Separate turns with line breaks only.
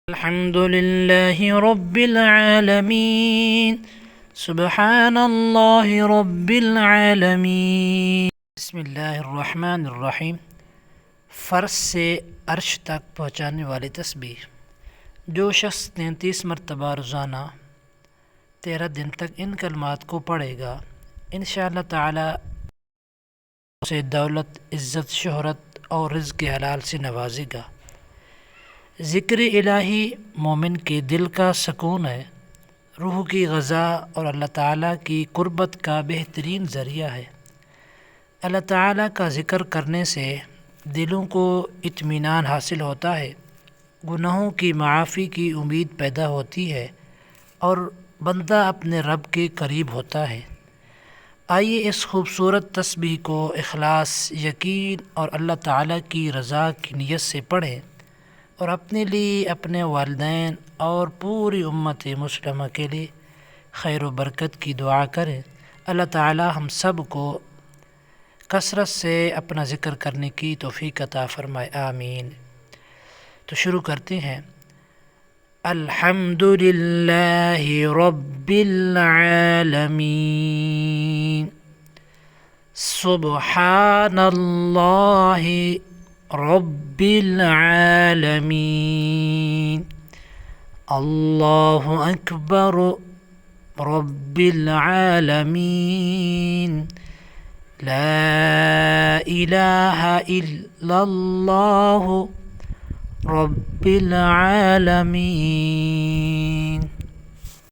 الحمد لله رب العالمين سبحان الله رب العالمین بسم اللہ الرحمن الرحیم۔ فرش سے عرش تک پہنچانے والی تسبیح۔ جو شخص 33 مرتبہ روزانہ 13 دن تک ان کلمات کو پڑھے گا، انشاءاللہ تعالی اسے دولت، عزت، شہرت اور رزق حلال سے نوازے گا۔ ذکر الہی مومن کے دل کا سکون ہے، روح کی غذا اور اللہ تعالیٰ کی قربت کا بہترین ذریعہ ہے۔ اللہ تعالیٰ کا ذکر کرنے سے دلوں کو اطمینان حاصل ہوتا ہے، گناہوں کی معافی کی امید پیدا ہوتی ہے اور بندہ اپنے رب کے قریب ہوتا ہے۔ آئیے اس خوبصورت تسبیح کو اخلاص، یقین اور اللہ تعالیٰ کی رضا کی نیت سے پڑھیں اور اپنے لیے، اپنے والدین اور پوری امت مسلمہ کے لیے خیر و برکت کی دعا کریں۔ اللہ تعالی ہم سب کو کثرت سے اپنا ذکر کرنے کی توفیق عطا فرمائے، آمین۔ تو شروع کرتے ہیں۔ الحمد للہ رب العالمین، سبحان اللہ رب العالمین، اللہ اکبر رب العالمین، لا الہ الا اللہ رب العالمین۔